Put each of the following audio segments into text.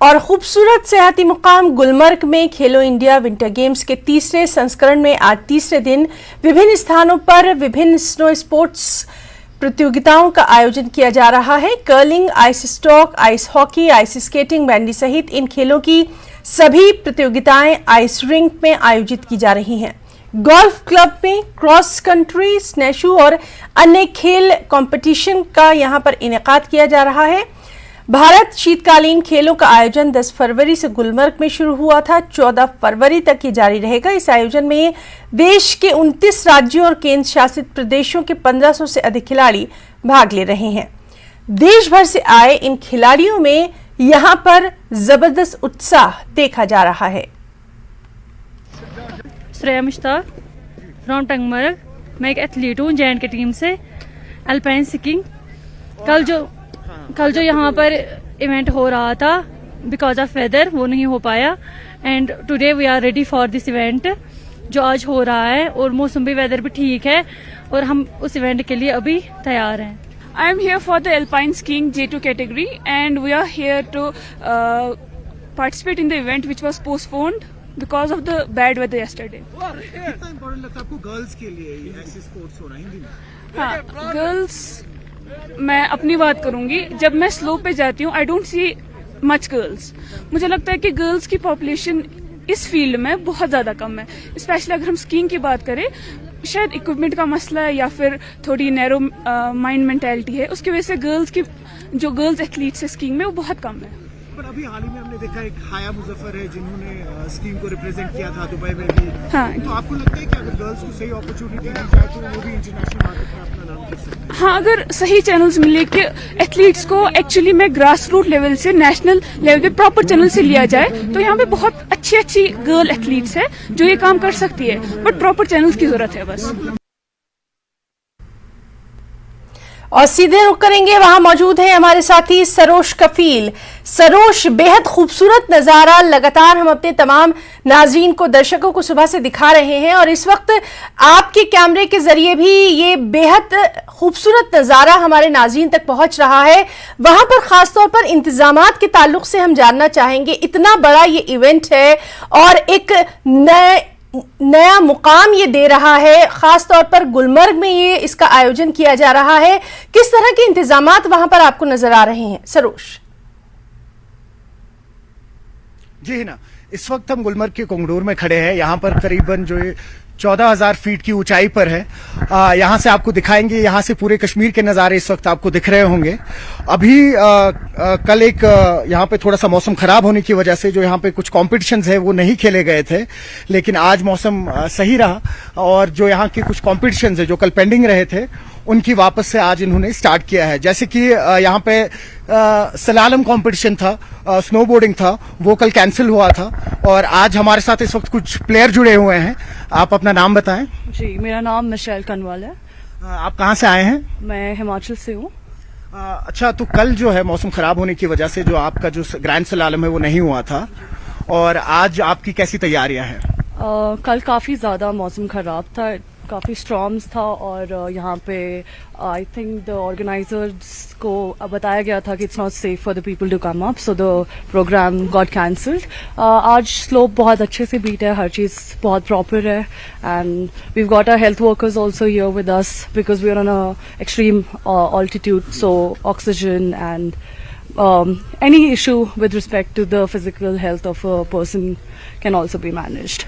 और खूबसूरत सियाहती मुकाम गुलमर्ग में खेलो इंडिया विंटर गेम्स के तीसरे संस्करण में आज तीसरे दिन विभिन्न स्थानों पर विभिन्न स्नो स्पोर्ट्स प्रतियोगिताओं का आयोजन किया जा रहा है। Curling, ice stock, ice hockey, ice skating, bandy सहित इन खेलों की सभी प्रतियोगिताएं आइस रिंक में आयोजित की जा रही हैं। गोल्फ क्लब में क्रॉस कंट्री, स्नैशू और अन्य खेल कंपटीशन का यहां पर इनेकाद किया जा रहा है। भारत शीतकालीन खेलों का आयोजन 10 फरवरी से गुलमर्ग में शुरू हुआ था, 14 फरवरी तक ये जारी रहेगा। इस आयोजन में देश के 29 राज्यों और केंद्र शासित प्रदेशों के 1500 से अधिक खिलाड़ी भाग ले रहे हैं। देश भर से आए इन खिलाड़ियों में यहां पर जबरदस्त उत्साह देखा जा रहा है। श्रेया मुश्ताक फ्रॉम टंगमर्ग। मैं एक एथलीट हूँ जैन की टीम से, अल्पाइन स्कीइंग। कल जो यहाँ पर इवेंट हो रहा था, बिकॉज ऑफ वेदर वो नहीं हो पाया, and today we are ready for this event जो आज हो रहा है। और मौसम भी, वेदर भी ठीक है और हम उस इवेंट के लिए अभी तैयार हैं। I am here for the alpine skiing J2 category and we are here to participate in the event which was postponed because of the bad weather yesterday. कितना इम्पोर्टेंट लगता है आपको गर्ल्स के लिए ऐसे स्पोर्ट्स हो रहा है हिंदी में? हाँ, गर्ल्स, मैं अपनी बात करूंगी। जब मैं स्लोप पे जाती हूँ, I don't see much girls. मुझे लगता है कि गर्ल्स की पॉपुलेशन इस फील्ड में बहुत ज्यादा कम है, स्पेशली अगर हम स्कीइंग की बात करें। शायद इक्विपमेंट का मसला है या फिर थोड़ी नैरो माइंड मेंटालिटी है, उसकी वजह से गर्ल्स की जो गर्ल्स एथलीट्स है स्कीइंग में वो बहुत कम है। पर अभी हाल ही में हमने देखा एक हाया मुजफ्फर है जिन्होंने स्कीइंग को रिप्रेजेंट किया था दुबई में भी। हाँ, तो आपको लगता है कि अगर गर्ल्स को सही अपॉर्चुनिटी मिल जाए तो वो भी इंटरनेशनल मार्केट में अपना नाम कर सकते हैं? हाँ, अगर सही चैनल्स मिले कि एथलीट्स को एक्चुअली में ग्रास रूट लेवल से नेशनल लेवल पे प्रॉपर चैनल से लिया जाए तो यहाँ पे बहुत अच्छी अच्छी गर्ल एथलीट्स है जो ये काम कर सकती है, बट प्रॉपर चैनल्स की जरूरत है बस। और सीधे रुक करेंगे, वहां मौजूद है हमारे साथी सरोश कफील। सरोश, बेहद खूबसूरत नजारा लगातार हम अपने तमाम नाजरीन को, दर्शकों को सुबह से दिखा रहे हैं और इस वक्त आपके कैमरे के जरिए भी ये बेहद खूबसूरत नजारा हमारे नाजरीन तक पहुंच रहा है। वहां पर खासतौर पर इंतजामात के ताल्लुक से हम जानना चाहेंगे। इतना बड़ा ये इवेंट है और एक नया मुकाम ये दे रहा है, खास तौर पर गुलमर्ग में ये इसका आयोजन किया जा रहा है। किस तरह के इंतजामात वहां पर आपको नजर आ रहे हैं सरोश? जी ना, इस वक्त हम गुलमर्ग के कोंगडोर में खड़े हैं। यहाँ पर करीबन जो 14,000 फीट की ऊंचाई पर है। यहाँ से आपको दिखाएंगे, यहाँ से पूरे कश्मीर के नज़ारे इस वक्त आपको दिख रहे होंगे। अभी कल एक यहाँ पे थोड़ा सा मौसम खराब होने की वजह से जो यहाँ पे कुछ कॉम्पिटिशन्स है वो नहीं खेले गए थे, लेकिन आज मौसम सही रहा और जो यहाँ के कुछ कॉम्पिटिशन्स है जो कल पेंडिंग रहे थे उनकी वापस से आज इन्होंने स्टार्ट किया है। जैसे कि यहाँ पे सलालम कंपटीशन था, स्नोबोर्डिंग था, वो कल कैंसिल हुआ था और आज हमारे साथ इस वक्त कुछ प्लेयर जुड़े हुए हैं। आप अपना नाम बताएं। जी, मेरा नाम मिशेल कनवाल है। आप कहाँ से आए हैं? मैं हिमाचल से हूँ। अच्छा, तो कल जो है मौसम खराब होने की वजह से जो आपका जो ग्रैंड सलालम है वो नहीं हुआ था और आज आपकी कैसी तैयारियां हैं? कल काफ़ी ज़्यादा मौसम ख़राब था, काफ़ी स्टॉर्म्स था और यहाँ पे आई थिंक द ऑर्गेनाइजर्स को बताया गया था कि it's not safe for the people to come up, so the programme got cancelled. आज स्लोप बहुत अच्छे से बीट है, हर चीज़ बहुत प्रॉपर है and we've got our health workers also here with us because we are on a extreme altitude, so oxygen and any issue with respect to the physical health of a person can also be managed.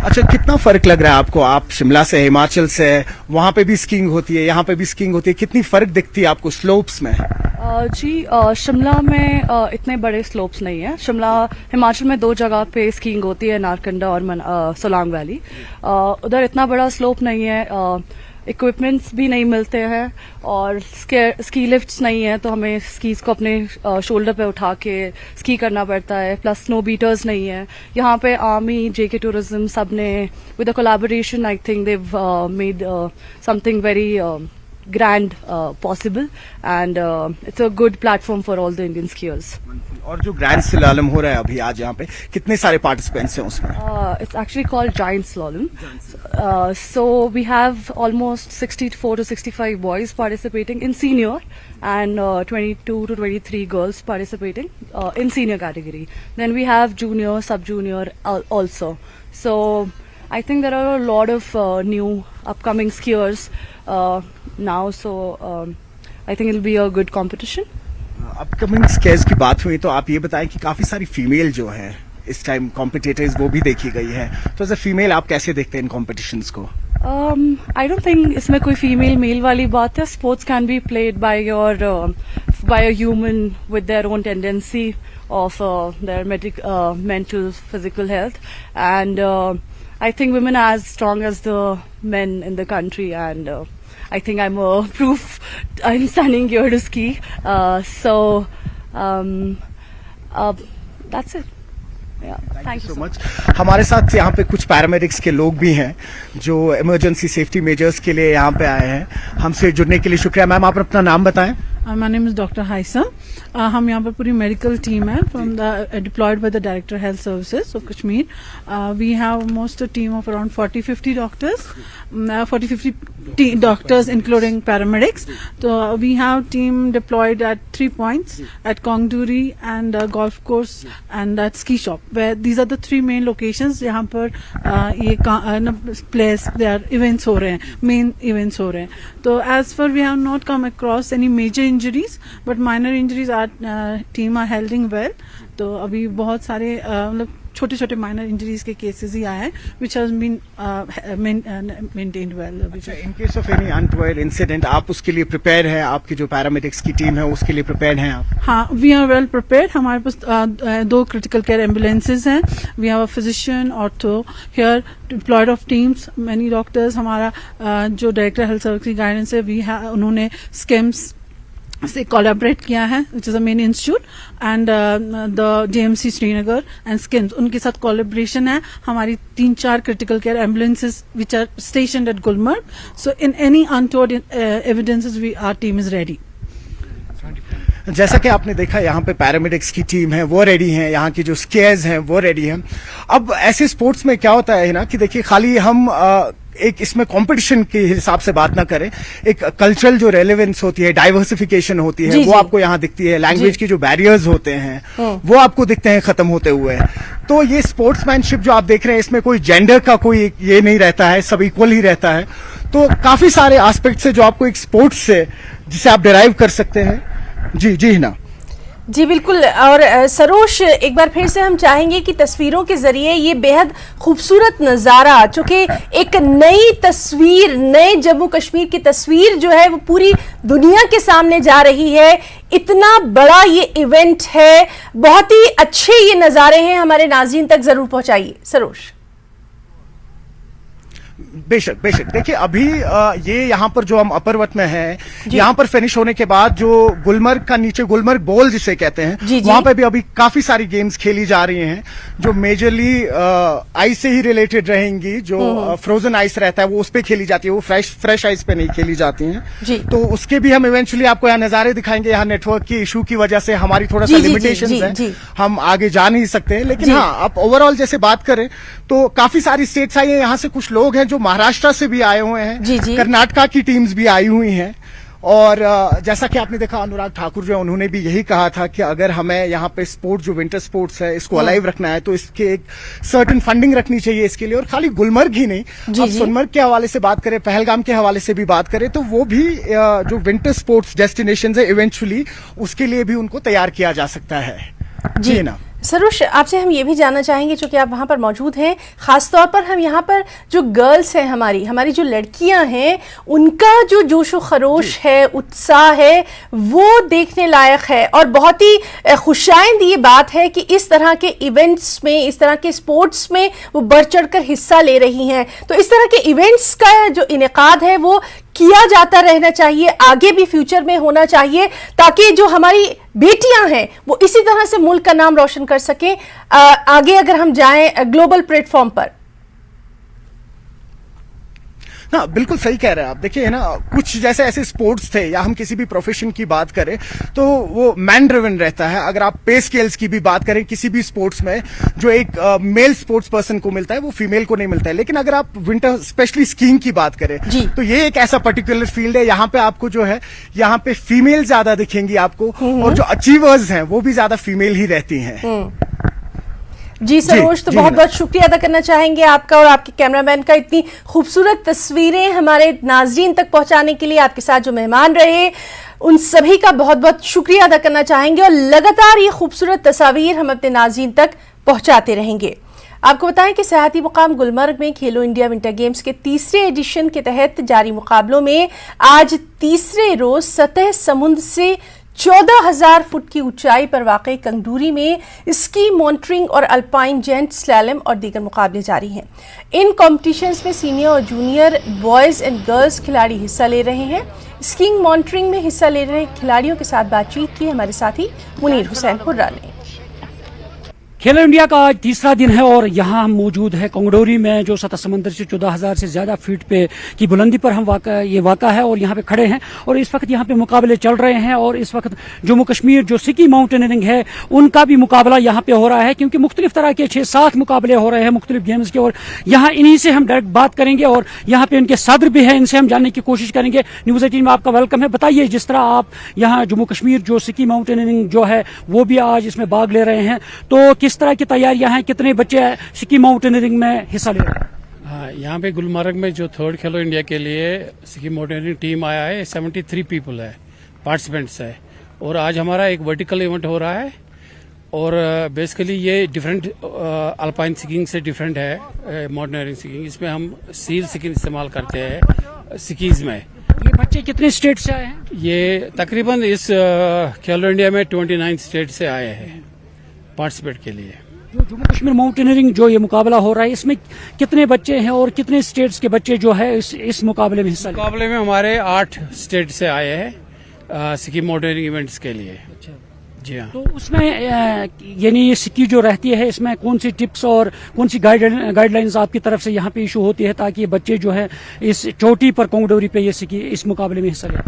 अच्छा, कितना फर्क लग रहा है आपको? आप शिमला से, हिमाचल से, वहाँ पे भी स्कीइंग होती है, यहाँ पे भी स्कीइंग होती है, कितनी फर्क दिखती है आपको स्लोप्स में? जी, शिमला में इतने बड़े स्लोप्स नहीं है। शिमला, हिमाचल में 2 जगह पे स्कीइंग होती है, नारकंडा और सोलांग वैली। उधर इतना बड़ा स्लोप नहीं है, इक्विपमेंट्स भी नहीं मिलते हैं और स्की लिफ्ट्स नहीं है, तो हमें स्कीज को अपने शोल्डर पे उठा के स्की करना पड़ता है। प्लस स्नो बीटर्स नहीं है यहाँ पे। आर्मी, जेके टूरिज्म, सब ने with a collaboration I think Dev made something very grand possible, and it's a good platform for all the Indian skiers. और जो ग्रैंड स्लैलम हो रहा है अभी आज यहाँ पे, कितने सारे पार्टिसिपेंट्स हैं उसमें? It's actually called giant slalom. So we have almost 64 to 65 boys participating in senior, and 22 to 23 girls participating in senior category. Then we have junior, sub-junior also. So I think there are a lot of new upcoming skiers now. So I think it'll be a good competition. Upcoming scales की बात हुई तो आप ये बताएं कि काफी सारी फीमेल जो है इस टाइम कॉम्पिटिटर्स वो भी देखी गई है, तो एज अ फीमेल आप कैसे देखते हैं इन कॉम्पिटिशन्स को? I don't think इसमें कोई फीमेल मेल वाली बात है. Sports can be played by by a human with their own tendency of their mental, physical health, and I think women are as strong as the men in the country, and I think I'm a proof. I'm standing here to ski. So that's it. Yeah. Thank you so much. हमारे साथ यहाँ पे कुछ paramedics के लोग भी हैं जो इमरजेंसी सेफ्टी मेजर्स के लिए यहाँ पे आए हैं. हमसे जुड़ने के लिए शुक्रिया. मैम, आप अपना नाम बताएं. My name is Dr. Haisam. हम यहाँ पर पूरी मेडिकल टीम है from the deployed by the Director Health Services of Kashmir. We have almost a team of around 40-50 doctors, 40-50 doctors including paramedics. So we have team deployed at 3 points at Kongduri and golf course and at ski shop. Where these are the 3 main locations जहाँ पर ये place there events हो रहे हैं, main events हो रहे हैं. तो as far we have not come across any major injuries, but minor injuries our team are handling well. तो अभी बहुत सारे मतलब छोटे छोटे माइनर इंजरीज के केसेस ही आए हैं which has been maintained well. In case of any untoward incident आप उसके लिए प्रिपेयर हैं? आपकी जो पैरामेडिक्स की टीम है उसके लिए प्रिपेयर हैं आप? हाँ, वी आर वेल प्रिपेयर्ड. हमारे पास 2 क्रिटिकल केयर एम्बुलेंसेज हैं. We have a physician ortho here deployed of teams, many doctors. हमारा जो डायरेक्टर हेल्थ सर्विस की गाइडेंस है उन्होंने स्किम्स से कोलैबोरेट किया है which is a main institute and the JMC Srinagar and SKIMS, उनके साथ कोलैबोरेशन है. हमारी 3-4 critical care ambulances which are stationed at Gulmarg. So in any untold evidences our team is ready. जैसा कि आपने देखा यहाँ पे पैरामेडिक्स की टीम है वो रेडी है, यहाँ की जो स्केयर्स हैं वो रेडी हैं. अब ऐसे स्पोर्ट्स में क्या होता है ना कि देखिए खाली हम एक इसमें कंपटीशन के हिसाब से बात ना करें, एक कल्चरल जो रेलेवेंस होती है, डाइवर्सिफिकेशन होती है, वो आपको यहाँ दिखती है. लैंग्वेज की जो बैरियर्स होते हैं वो आपको दिखते हैं खत्म होते हुए. तो ये स्पोर्ट्समैनशिप जो आप देख रहे हैं इसमें कोई जेंडर का कोई ये नहीं रहता है, सब इक्वल ही रहता है. तो काफी सारे एस्पेक्ट्स है जो आपको एक स्पोर्ट्स से जिसे आप डिराइव कर सकते हैं. जी ना जी बिल्कुल. और सरोश, एक बार फिर से हम चाहेंगे कि तस्वीरों के जरिए ये बेहद खूबसूरत नज़ारा, चूंकि एक नई तस्वीर, नए जम्मू कश्मीर की तस्वीर जो है वो पूरी दुनिया के सामने जा रही है. इतना बड़ा ये इवेंट है, बहुत ही अच्छे ये नज़ारे हैं, हमारे नाज़रीन तक जरूर पहुंचाइए. सरोश. बेशक देखिए अभी ये यहाँ पर जो हम अपर्वत में हैं, यहाँ पर फिनिश होने के बाद जो गुलमर्ग का नीचे गुलमर्ग बोल जिसे कहते हैं वहां पे भी अभी काफी सारी गेम्स खेली जा रही हैं जो मेजरली आइस से ही रिलेटेड रहेंगी. जो फ्रोजन आइस रहता है वो उस पे खेली जाती है, वो फ्रेश आइस पे नहीं खेली जाती हैं. तो उसके भी हम इवेंचुअली आपको यहाँ नजारे दिखाएंगे. यहाँ नेटवर्क की इशू की वजह से हमारी थोड़ा सा लिमिटेशन है, हम आगे जा नहीं सकते. लेकिन हाँ, आप ओवरऑल जैसे बात करें तो काफी सारी स्टेट्स आई हैं. यहाँ से कुछ लोग हैं जो महाराष्ट्र से भी आए हुए हैं, कर्नाटका की टीम्स भी आई हुई हैं. और जैसा कि आपने देखा अनुराग ठाकुर जो है उन्होंने भी यही कहा था कि अगर हमें यहाँ पे स्पोर्ट जो विंटर स्पोर्ट्स है इसको अलाइव रखना है तो इसके एक सर्टेन फंडिंग रखनी चाहिए इसके लिए. और खाली गुलमर्ग ही नहीं, अब सोनमर्ग के हवाले से बात करें, पहलगाम के हवाले से भी बात करें तो वो भी जो विंटर स्पोर्ट्स डेस्टिनेशन है इवेंचुअली उसके लिए भी उनको तैयार किया जा सकता है. जी ना सरोश, आपसे हम ये भी जानना चाहेंगे, चूंकि आप वहाँ पर मौजूद हैं, खासतौर पर हम यहाँ पर जो गर्ल्स हैं, हमारी जो लड़कियाँ हैं, उनका जो जोशो खरोश है, उत्साह है, वो देखने लायक है. और बहुत ही खुशाइंद ये बात है कि इस तरह के इवेंट्स में, इस तरह के स्पोर्ट्स में वो बढ़ चढ़ कर हिस्सा ले रही हैं. तो इस तरह के इवेंट्स का जो इनेकाद है वो किया जाता रहना चाहिए, आगे भी फ्यूचर में होना चाहिए, ताकि जो हमारी बेटियां हैं वो इसी तरह से मुल्क का नाम रोशन कर सकें. आगे अगर हम जाएं ग्लोबल प्लेटफॉर्म पर. हाँ, बिल्कुल सही कह रहे हैं आप। देखिए ना, कुछ जैसे ऐसे स्पोर्ट्स थे या हम किसी भी प्रोफेशन की बात करें तो वो मैन ड्रिवन रहता है। अगर आप पे स्केल्स की भी बात करें किसी भी स्पोर्ट्स में, जो एक मेल स्पोर्ट्स पर्सन को मिलता है वो फीमेल को नहीं मिलता है। लेकिन अगर आप विंटर स्पेशली स्कीइंग की बात करें जी। तो ये एक ऐसा पर्टिकुलर फील्ड है, यहाँ पे आपको जो है, यहाँ पे फीमेल ज्यादा दिखेंगी आपको, और जो अचीवर्स हैं वो भी ज्यादा फीमेल ही रहती हैं। जी सरोज, तो जी, बहुत हिना। बहुत शुक्रिया अदा करना चाहेंगे आपका और आपके कैमरामैन का, इतनी खूबसूरत तस्वीरें हमारे नाजरीन तक पहुंचाने के लिए। आपके साथ जो मेहमान रहे उन सभी का बहुत बहुत शुक्रिया अदा करना चाहेंगे और लगातार ये खूबसूरत तस्वीर हम अपने नाजरीन तक पहुंचाते रहेंगे। आपको बताएं कि सयाहती मुकाम गुलमर्ग में खेलो इंडिया विंटर गेम्स के तीसरे एडिशन के तहत जारी मुकाबलों में आज तीसरे रोज सतह समुद्र से 14,000 फुट की ऊंचाई पर वाक़ई कंगडूरी में स्की मॉन्टरिंग और अल्पाइन जेंट स्लैलम और दीगर मुकाबले जारी हैं। इन कॉम्पिटिशन्स में सीनियर और जूनियर बॉयज एंड गर्ल्स खिलाड़ी हिस्सा ले रहे हैं। स्कीइंग मॉन्टरिंग में हिस्सा ले रहे खिलाड़ियों के साथ बातचीत की हमारे साथी मुनीर हुसैन हुर्रा ने। खेलो इंडिया का आज तीसरा दिन है और यहाँ हम मौजूद है कंगडोरी में, जो सतह समंदर से 14,000 से ज्यादा फीट पे की बुलंदी पर हम ये वाक़ा है और यहाँ पे खड़े हैं। और इस वक्त यहाँ पे मुकाबले चल रहे हैं और इस वक्त जम्मू कश्मीर जो सिकी माउंटेनियरिंग है उनका भी मुकाबला यहाँ पे हो रहा है, क्योंकि मुख्तलिफ तरह के 6-7 मुकाबले हो रहे हैं मुख्तलिफ गेम्स के। और यहाँ इन्हीं से हम डायरेक्ट बात करेंगे और यहाँ पे इनके सदर भी है, इनसे हम जानने की कोशिश करेंगे। न्यूज़ 18 में आपका वेलकम है। बताइए, जिस तरह आप यहाँ जम्मू कश्मीर जो सिकी माउंटेनियरिंग जो है वो भी आज इसमें भाग ले रहे हैं, तो किस तरह की तैयारियां हैं, कितने बच्चे सिकी माउंटेनियरिंग में हिस्सा ले रहे हैं? हाँ, यहाँ पे गुलमर्ग में जो थर्ड खेलो इंडिया के लिए सिकी माउंटेनियरिंग टीम आया है, 73 पीपल है, पार्टिसिपेंट्स है। और आज हमारा एक वर्टिकल इवेंट हो रहा है और बेसिकली ये डिफरेंट अल्पाइन सिकिंग से डिफरेंट है माउंटेनियरिंग सिकिंग। इसमें हम सील सिकिंग इस्तेमाल करते हैं सिकीज में। ये बच्चे कितने स्टेट से आए हैं? ये तकरीबन इस खेलो इंडिया में 29 स्टेट से आए हैं पार्टिसिपेट के लिए। जो जम्मू कश्मीर माउंटेनियरिंग जो ये मुकाबला हो रहा है इसमें कितने बच्चे हैं और कितने स्टेट्स के बच्चे जो है इस मुकाबले में हिस्सा ले? मुकाबले में हमारे 8 स्टेट से आए हैं सिकी माउंटेनियरिंग इवेंट्स के लिए। अच्छा, जी हाँ। तो उसमें यानी ये सिक्की जो रहती है इसमें कौन सी टिप्स और कौन सी गाइडलाइंस आपकी तरफ से यहाँ पे इशू होती है ताकि ये बच्चे जो है इस चोटी पर कोंगडोरी पे ये सिक्की इस मुकाबले में हिस्सा लें?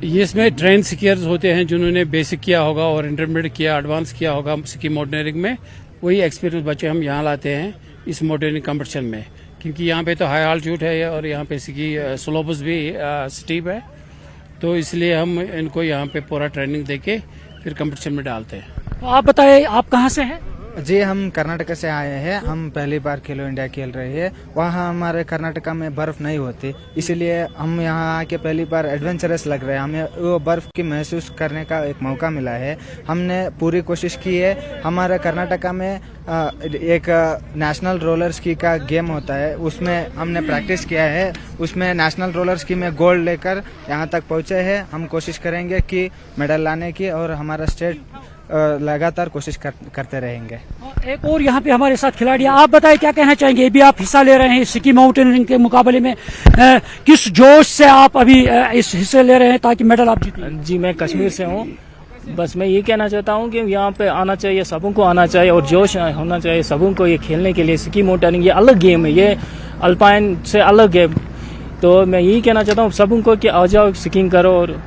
ये इसमें ट्रेन सिकियर्स होते हैं जिन्होंने बेसिक किया होगा और इंटरमीडिएट किया, एडवांस किया होगा सिकी माउंटेनियरिंग में। वही एक्सपीरियंस बच्चे हम यहाँ लाते हैं इस माउंटेनियरिंग कंपटीशन में, क्योंकि यहाँ पे तो हाई आल्टीट्यूड है और यहाँ पे सिकी स्लोप्स भी स्टीप है, तो इसलिए हम इनको यहाँ पे पूरा ट्रेनिंग देके फिर कंपटीशन में डालते हैं। तो आप बताएं, आप कहाँ से हैं? जी, हम कर्नाटक से आए हैं। हम पहली बार खेलो इंडिया खेल रहे हैं। वहाँ हमारे कर्नाटका में बर्फ नहीं होती, इसीलिए हम यहाँ आके पहली बार एडवेंचरस लग रहे हैं। हमें वो बर्फ की महसूस करने का एक मौका मिला है। हमने पूरी कोशिश की है। हमारे कर्नाटका में एक नेशनल रोलर स्की का गेम होता है, उसमें हमने प्रैक्टिस किया है। उसमें नेशनल रोलर स्की में गोल्ड लेकर यहाँ तक पहुँचे हैं। हम कोशिश करेंगे कि मेडल लाने की और हमारा स्टेट लगातार कोशिश करते रहेंगे। एक और यहाँ पे हमारे साथ खिलाड़ी, आप बताएं क्या कहना चाहेंगे? ये भी आप हिस्सा ले रहे हैं सिकी माउंटेनियरिंग के मुकाबले में, किस जोश से आप अभी इस हिस्से ले रहे हैं ताकि मेडल आप जीतें? जी, मैं कश्मीर से हूँ। बस मैं ये कहना चाहता हूँ कि यहाँ पे आना चाहिए, सबों को आना चाहिए और जोश होना चाहिए सबों को ये खेलने के लिए। सिकी माउंटेनियरिंग ये अलग गेम है, ये अल्पाइन से अलग है। तो मैं यही कहना चाहता हूँ सबों को कि आ जाओ, स्कीइंग करो। और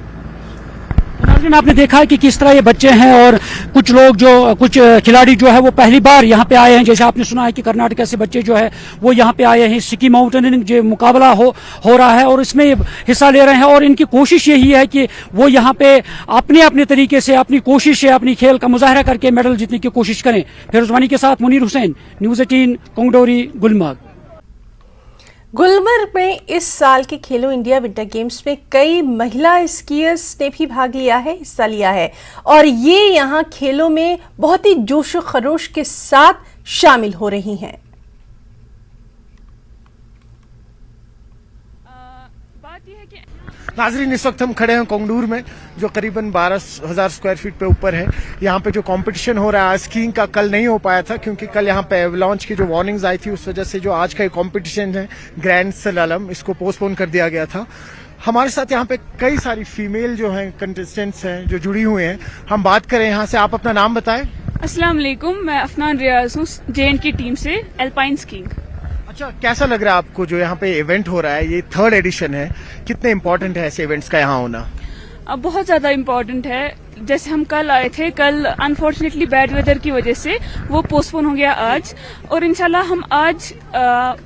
में आपने देखा है कि किस तरह ये बच्चे हैं और कुछ लोग जो कुछ खिलाड़ी जो है वो पहली बार यहाँ पे आए हैं। जैसे आपने सुना है कि कर्नाटक से बच्चे जो है वो यहाँ पे आए हैं। सिकी माउंटेनियरिंग जो मुकाबला हो रहा है और इसमें हिस्सा ले रहे हैं और इनकी कोशिश यही है कि वो यहाँ पे अपने तरीके से अपनी कोशिश से अपनी खेल का मुजाहरा करके मेडल जीतने की कोशिश करें। फिरोजवानी के साथ मुनीर हुसैन, न्यूज़ 18 कंगडोरी गुलमर्ग। गुलमर्ग में इस साल के खेलो इंडिया विंटर गेम्स में कई महिला स्कीयर्स ने भी भाग लिया है, हिस्सा लिया है और ये यहाँ खेलों में बहुत ही जोश और खरोश के साथ शामिल हो रही हैं। बात यह है कि नाजरीन, इस वक्त हम खड़े हैं कोंगडूर में, जो करीबन 12,000 स्क्वायर फीट पे ऊपर है। यहाँ पे जो कंपटीशन हो रहा है स्कीइंग का, कल नहीं हो पाया था क्योंकि कल यहाँ पे एवलांच की जो वार्निंग्स आई थी, उस वजह से जो आज का कंपटीशन है ग्रैंड स्लैलम, इसको पोस्टपोन कर दिया गया था। हमारे साथ यहाँ पे कई सारी फीमेल जो हैं कंटेस्टेंट्स हैं जो जुड़ी हुई हैं। हम बात करें यहाँ से, आप अपना नाम बताएं। अस्सलाम वालेकुम, मैं अफनान रियाज हूँ, JN की टीम से अल्पाइन स्कीइंग। अच्छा, कैसा लग रहा है आपको जो यहाँ पे इवेंट हो रहा है, ये 3rd एडिशन है, कितने इंपॉर्टेंट है ऐसे इवेंट्स का यहाँ होना? अब बहुत ज्यादा इम्पोर्टेंट है। जैसे हम कल आए थे, कल अनफॉर्चुनेटली बैड वेदर की वजह से वो पोस्टपोन हो गया आज, और इंशाल्लाह हम आज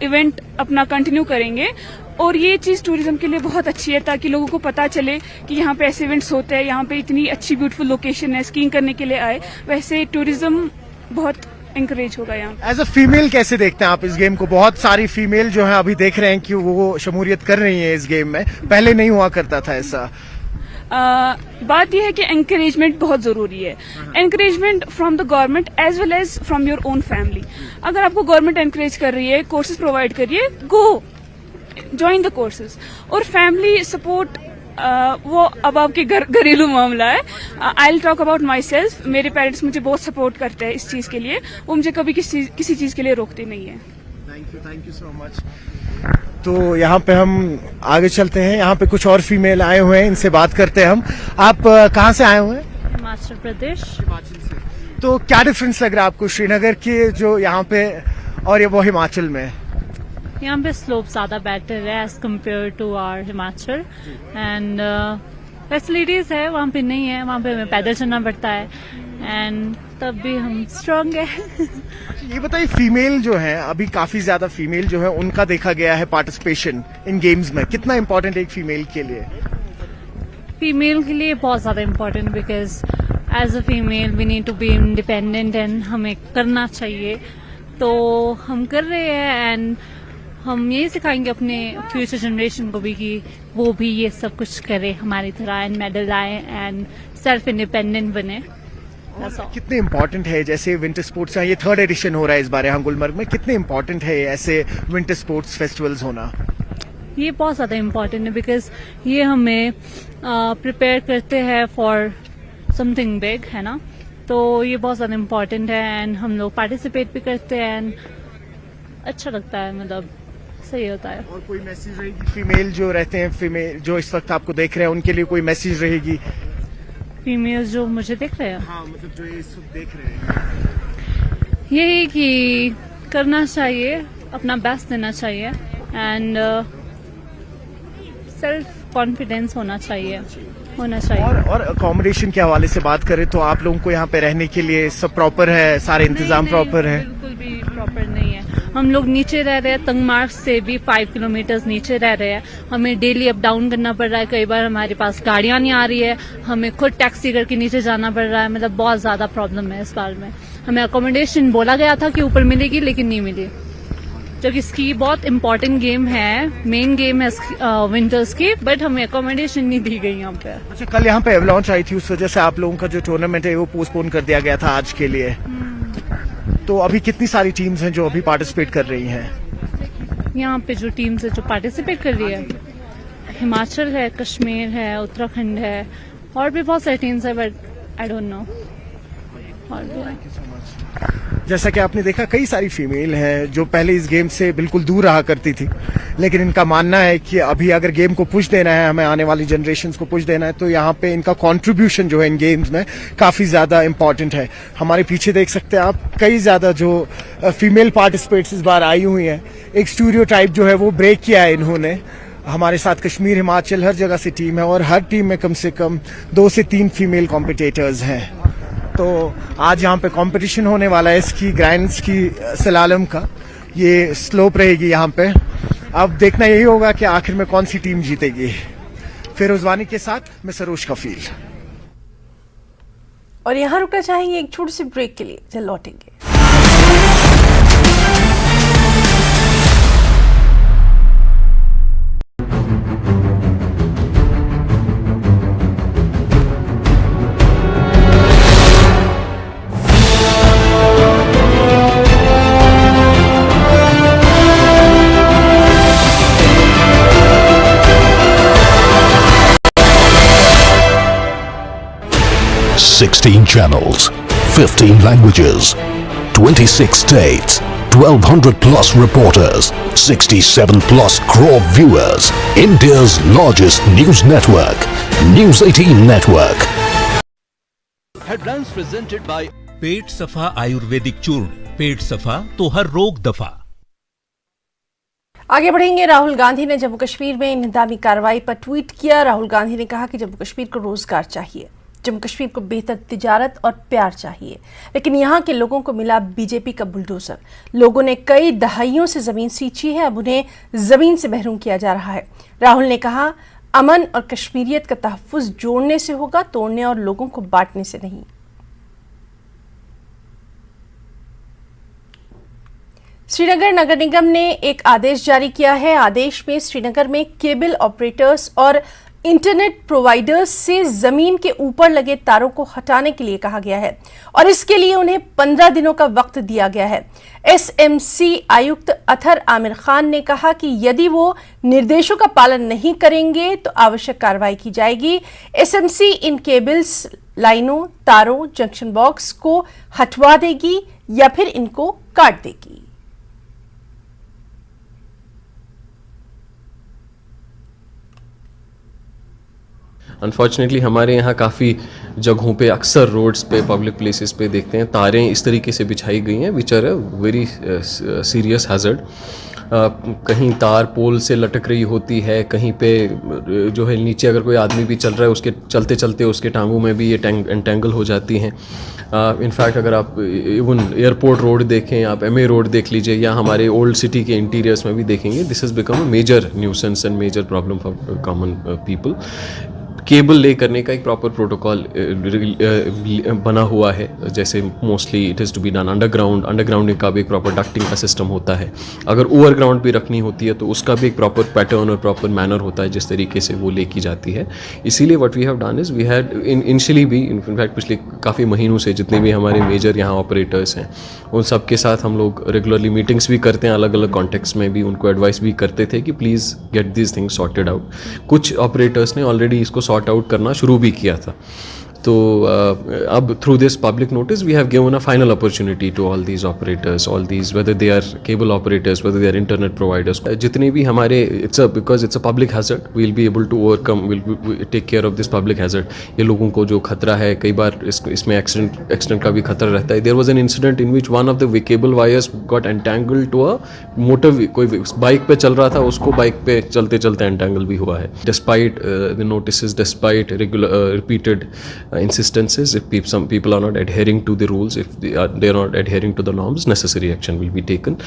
इवेंट अपना कंटिन्यू करेंगे। और ये चीज टूरिज्म के लिए बहुत अच्छी है, ताकि लोगों को पता चले कि यहाँ पे ऐसे इवेंट्स होते हैं, यहाँ पे इतनी अच्छी ब्यूटीफुल लोकेशन है, स्कीइंग करने के लिए आए। वैसे टूरिज्म बहुत इंकरेज होगा यहाँ। एज अ फीमेल कैसे देखते हैं आप इस गेम को? बहुत सारी फीमेल जो है अभी देख रहे हैं कि वो शमूलियत कर रही है इस गेम में, पहले नहीं हुआ करता था ऐसा। बात यह है कि एनकरेजमेंट बहुत जरूरी है। Encouragement from the government as well as from your own family. अगर आपको गवर्नमेंट एनकरेज कर रही है, कोर्सेज प्रोवाइड कर रही है, गो ज्वाइन द कोर्सेज। और फैमिली सपोर्ट वो अब आपके घरेलू मामला है। I will talk about my self. मेरे पेरेंट्स मुझे बहुत सपोर्ट करते हैं इस चीज के लिए, वो मुझे कभी किसी चीज के लिए रोकते नहीं है। Thank you so much. तो यहाँ पे हम आगे चलते हैं, यहाँ पे कुछ और फीमेल आए हुए हैं, इनसे बात करते हैं हम। आप कहाँ से आए हुए हैं? हिमाचल प्रदेश। हिमाचल से। तो क्या डिफरेंस लग रहा है आपको श्रीनगर के जो यहाँ पे और ये वो हिमाचल में? यहाँ पे स्लोप ज्यादा बेटर है as compare to our Himachal, and facilities है वहाँ पे नहीं है। वहाँ पे हमें पैदल चलना पड़ता है, एंड तब भी हम स्ट्रांग है। ये बताइए, फीमेल जो है अभी काफी ज्यादा फीमेल जो है उनका देखा गया है पार्टिसिपेशन इन गेम्स में, कितना इम्पोर्टेंट है एक फीमेल के लिए? फीमेल के लिए बहुत ज्यादा important, because as a female we need to be independent and हमें करना चाहिए। तो हम कर रहे हैं, एंड हम यही सिखाएंगे अपने फ्यूचर जनरेशन को भी कि वो भी ये सब कुछ करे हमारी तरह, एंड मेडल आए एंड सेल्फ इंडिपेंडेंट बने। कितने इम्पोर्टेंट है जैसे विंटर स्पोर्ट्स, ये 3rd एडिशन हो रहा है इस बार यहाँ गुलमर्ग में, कितने इम्पोर्टेंट है ऐसे विंटर स्पोर्ट्स फेस्टिवल्स होना? ये बहुत ज्यादा इम्पोर्टेंट है, बिकॉज ये हमें प्रिपेयर करते हैं फॉर समथिंग बिग, है ना। तो ये बहुत ज्यादा इम्पोर्टेंट है, एंड हम लोग पार्टिसिपेट भी करते हैं, एंड अच्छा लगता है, मतलब सही होता है। और कोई मैसेज रहेगी फीमेल जो रहते हैं, फीमेल जो इस वक्त आपको देख रहे हैं, उनके लिए कोई मैसेज रहेगी? फीमेल्स जो मुझे देख रहे हैं, हाँ, मतलब जो ये इस वक्त देख रहे हैं, यही कि करना चाहिए, अपना बेस्ट देना चाहिए, एंड सेल्फ कॉन्फिडेंस होना चाहिए। और अकोमोडेशन के हवाले से बात करें तो आप लोगों को यहाँ पे रहने के लिए सब प्रॉपर है, सारे इंतजाम प्रॉपर है? बिल्कुल भी प्रॉपर नहीं है। हम लोग नीचे रह रहे हैं, तंगमार्ग से भी 5 किलोमीटर नीचे रह रहे हैं। हमें डेली अप डाउन करना पड़ रहा है, कई बार हमारे पास गाड़ियां नहीं आ रही है, हमें खुद टैक्सी करके नीचे जाना पड़ रहा है। मतलब बहुत ज्यादा प्रॉब्लम है इस बार में। हमें अकोमोडेशन बोला गया था कि ऊपर मिलेगी, लेकिन नहीं मिली, जबकि स्की बहुत इंपॉर्टेंट गेम है, मेन गेम है विंटर्स की, बट हमें अकोमोडेशन नहीं दी गई यहाँ पे। अच्छा, कल यहाँ पे एवलांच आई थी, उस वजह से आप लोगों का जो टूर्नामेंट है वो पोस्टपोन कर दिया गया था आज के लिए। तो अभी कितनी सारी टीम्स हैं जो अभी पार्टिसिपेट कर रही हैं? यहाँ पे जो टीम्स है जो पार्टिसिपेट कर रही है, हिमाचल है, कश्मीर है, उत्तराखंड है, और भी बहुत सारी टीम्स है, बट आई डोंट नो। जैसा कि आपने देखा, कई सारी फीमेल हैं जो पहले इस गेम से बिल्कुल दूर रहा करती थी, लेकिन इनका मानना है कि अभी अगर गेम को पुश देना है, हमें आने वाली जनरेशंस को पुश देना है, तो यहाँ पे इनका कंट्रीब्यूशन जो है इन गेम्स में काफी ज्यादा इम्पोर्टेंट है। हमारे पीछे देख सकते हैं आप, कई ज्यादा जो फीमेल पार्टिसिपेट्स इस बार आई हुई हैं। एक स्टीरियोटाइप जो है वो ब्रेक किया है इन्होंने। हमारे साथ कश्मीर, हिमाचल, हर जगह से टीम है, और हर टीम में कम से कम 2 से 3 फीमेल कॉम्पिटिटर्स हैं। तो आज यहाँ पे कंपटीशन होने वाला है इसकी ग्रैंड्स की सलालम का। ये स्लोप रहेगी यहाँ पे। अब देखना यही होगा कि आखिर में कौन सी टीम जीतेगी। फिरोजवानी के साथ मैं सरोज कफील। और यहाँ रुकना चाहेंगे एक छोटे से ब्रेक के लिए, जल्द लौटेंगे। Sixteen channels, 15 languages, 26 states, 1200 plus reporters, 67 plus crore viewers. India's largest news network, News 18 Network. Headlines presented by पेट सफा आयुर्वेदिक चूर्ण, पेट सफा तो हर रोग दफा। आगे बढ़ेंगे। राहुल गांधी ने जम्मू कश्मीर में इंतजामी कार्रवाई पर ट्वीट किया। राहुल गांधी ने कहा कि जम्मू कश्मीर को रोजगार चाहिए, जम्मू कश्मीर को बेहतर तिजारत और प्यार चाहिए, लेकिन यहाँ के लोगों को मिला बीजेपी का बुलडोजर। लोगों ने कई दहाइयों से जमीन सींची है, अब उन्हें जमीन से महरूम किया जा रहा है। राहुल ने कहा, अमन और कश्मीरियत का तहफ्फुज जोड़ने से होगा, तोड़ने और लोगों को बांटने से नहीं। श्रीनगर नगर निगम ने एक आदेश जारी किया है। आदेश में श्रीनगर में केबल ऑपरेटर्स और इंटरनेट प्रोवाइडर्स से जमीन के ऊपर लगे तारों को हटाने के लिए कहा गया है और इसके लिए उन्हें 15 दिनों का वक्त दिया गया है। एसएमसी आयुक्त अथर आमिर खान ने कहा कि यदि वो निर्देशों का पालन नहीं करेंगे तो आवश्यक कार्रवाई की जाएगी। एसएमसी इन केबल्स, लाइनों, तारों, जंक्शन बॉक्स को हटवा देगी या फिर इनको काट देगी। अनफॉर्चुनेटली हमारे यहाँ काफ़ी जगहों पे, अक्सर रोड्स पे, पब्लिक प्लेसेस पे देखते हैं तारें इस तरीके से बिछाई गई हैं which are a very serious hazard. कहीं तार पोल से लटक रही होती है, कहीं पे जो है नीचे अगर कोई आदमी भी चल रहा है उसके चलते चलते उसके टांगों में भी ये एंटेंगल हो जाती हैं। इनफैक्ट अगर आप इवन एयरपोर्ट रोड देखें, आप एमए रोड देख लीजिए या हमारे ओल्ड सिटी के इंटीरियर्स में भी देखेंगे, this has become a major nuisance and major problem for common people. Cable lay करने का एक प्रॉपर प्रोटोकॉल बना हुआ है, जैसे mostly it is to be done undergrounding का भी एक प्रॉपर डक्टिंग का सिस्टम होता है। अगर ओवरग्राउंड भी रखनी होती है तो उसका भी एक प्रॉपर पैटर्न और प्रॉपर मैनर होता है जिस तरीके से वो लेकी जाती है। इसीलिए what we have done is we had initially भी इनफैक्ट पिछले काफ़ी महीनों से जितने भी हमारे मेजर यहाँ ऑपरेटर्स हैं उन सब के साथ हम लोग रेगुलरली मीटिंग्स भी करते हैं, अलग अलग कॉन्टेक्स्ट में भी उनको एडवाइस भी करते थे कि please get this things sorted out. कुछ ऑपरेटर्स ने ऑलरेडी इसको सॉर्ट आउट करना शुरू भी किया था। तो अब through this public notice we have given a final opportunity to all these operators, all these whether they are cable operators, whether they are internet providers, जितने भी हमारे because it's a public hazard, we will be able to overcome, will take care of this public hazard. ये लोगों को जो खतरा है, कई बार इसमें एक्सीडेंट का भी खतरा रहता है। There was an incident in which one of the cable wires got entangled to a motor, कोई बाइक पे चल रहा था, उसको बाइक पे चलते चलते एंटेंगल भी हुआ है। Despite the notice, despite repeated instances, if some people are not adhering to the rules, if they are not adhering to the norms, necessary action will be taken,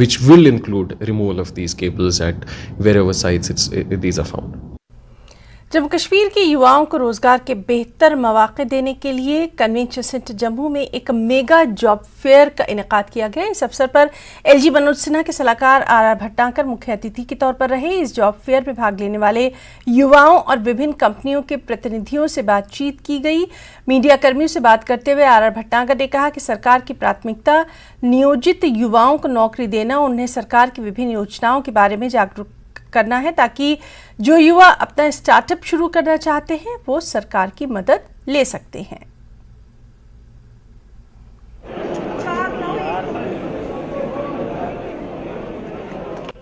which will include removal of these cables at wherever sites these are found. Jammu Kashmir के युवाओं को रोजगार के बेहतर मौके देने के लिए कन्वेंशन सेंटर जम्मू में एक मेगा जॉब फेयर का इनेकाद किया गया। इस अवसर पर एलजी मनोज सिन्हा के सलाहकार आर भट्टाकर मुख्य अतिथि के तौर पर रहे। इस जॉब फेयर में भाग लेने वाले युवाओं और विभिन्न कंपनियों के प्रतिनिधियों से बातचीत की गई। मीडिया कर्मियों से बात करते हुए आर भट्टाकर ने कहा कि सरकार की प्राथमिकता नियोजित युवाओं को नौकरी देना, उन्हें सरकार की विभिन्न योजनाओं के बारे में जागरूक करना है ताकि जो युवा अपना स्टार्टअप शुरू करना चाहते हैं वो सरकार की मदद ले सकते हैं।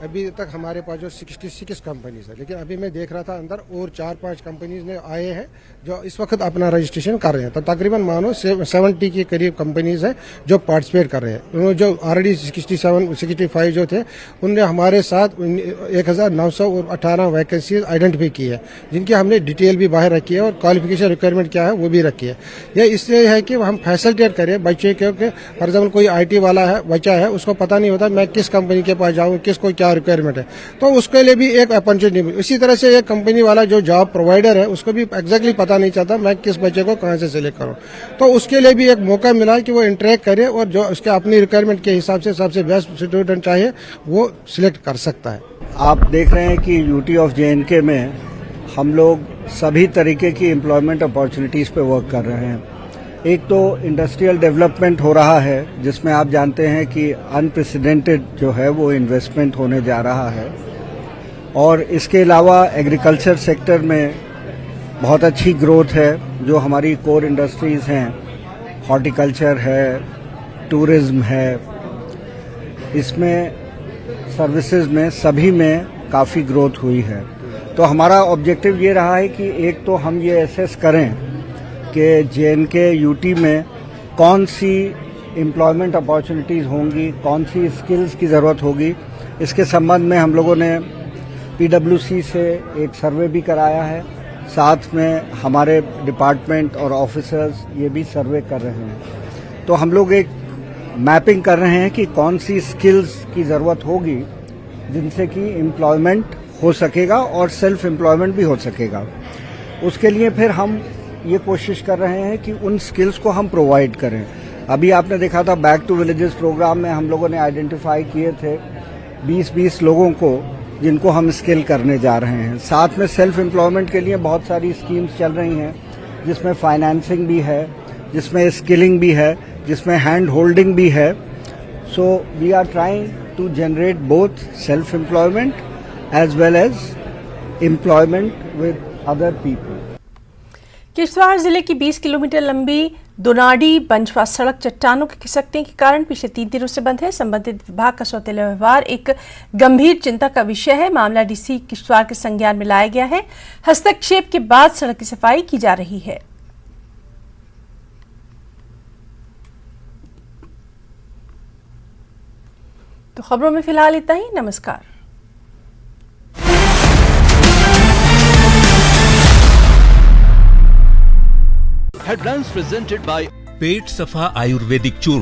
अभी तक हमारे पास जो 66 कंपनीज है, लेकिन अभी मैं देख रहा था अंदर और 4-5 कंपनीज ने आए हैं जो इस वक्त अपना रजिस्ट्रेशन कर रहे हैं। तो तकरीबन मानो 70 के करीब कंपनीज हैं जो पार्टिसिपेट कर रहे हैं। उन्होंने जो ऑलरेडी 65 जो थे उनने हमारे साथ 1918 वैकेंसीज आइडेंटिफाई की है, जिनकी हमने डिटेल भी बाहर रखी है और क्वालिफिकेशन रिक्वायरमेंट क्या है वो भी रखी है। यह इसलिए है कि हम फैसिलिटेट करें बच्चे, क्योंकि फॉर एग्जाम्पल कोई IT वाला है, बच्चा है, उसको पता नहीं होता मैं किस कंपनी के पास जाऊँ, किसको क्या रिक्वायरमेंट है, तो उसके लिए भी एक अपॉर्चुनिटी मिली। इसी तरह से एक कंपनी वाला जो जॉब प्रोवाइडर है उसको भी एग्जैक्टली पता नहीं चलता मैं किस बच्चे को कहां से सिलेक्ट करूं, तो उसके लिए भी एक मौका मिला कि वो इंटरेक्ट करे और जो उसके अपनी रिक्वायरमेंट के हिसाब से सबसे बेस्ट स्टूडेंट चाहिए वो सिलेक्ट कर सकता है। आप देख रहे हैं कि यूटी ऑफ JNK में हम लोग सभी तरीके की एम्प्लॉयमेंट अपॉर्चुनिटीज पे वर्क कर रहे हैं। एक तो इंडस्ट्रियल डेवलपमेंट हो रहा है जिसमें आप जानते हैं कि अनप्रेसिडेंटेड जो है वो इन्वेस्टमेंट होने जा रहा है, और इसके अलावा एग्रीकल्चर सेक्टर में बहुत अच्छी ग्रोथ है। जो हमारी कोर इंडस्ट्रीज हैं, हॉर्टिकल्चर है, टूरिज्म है, इसमें सर्विसेज में सभी में काफ़ी ग्रोथ हुई है। तो हमारा ऑब्जेक्टिव ये रहा है कि एक तो हम ये एसेस करें कि JNK UT में कौन सी एम्प्लॉयमेंट अपॉर्चुनिटीज़ होंगी, कौन सी स्किल्स की ज़रूरत होगी, इसके संबंध में हम लोगों ने PWC से एक सर्वे भी कराया है, साथ में हमारे डिपार्टमेंट और ऑफिसर्स ये भी सर्वे कर रहे हैं। तो हम लोग एक मैपिंग कर रहे हैं कि कौन सी स्किल्स की ज़रूरत होगी जिनसे कि एम्प्लॉयमेंट हो सकेगा और सेल्फ एम्प्लॉयमेंट भी हो सकेगा। उसके लिए फिर हम ये कोशिश कर रहे हैं कि उन स्किल्स को हम प्रोवाइड करें। अभी आपने देखा था बैक टू विलेजेस प्रोग्राम में हम लोगों ने आइडेंटिफाई किए थे 20-20 लोगों को जिनको हम स्किल करने जा रहे हैं। साथ में सेल्फ एम्प्लॉयमेंट के लिए बहुत सारी स्कीम्स चल रही हैं, जिसमें फाइनेंसिंग भी है, जिसमें स्किलिंग भी है, जिसमें हैंड होल्डिंग भी है। So we are trying to generate both self employment as well as employment with other people. Kishtwar जिले की 20 किलोमीटर लंबी दोनाडी बंजवा सड़क चट्टानों के खिसकने के कारण पिछले 3 दिनों से बंद है। संबंधित विभाग का सौतेला व्यवहार एक गंभीर चिंता का विषय है। मामला डीसी किश्तवाड़ के संज्ञान में लाया गया है। हस्तक्षेप के बाद सड़क की सफाई की जा रही है। तो खबरों में फिलहाल इतना ही। नमस्कार। Headlines presented by पेट सफा आयुर्वेदिक चूर्ण।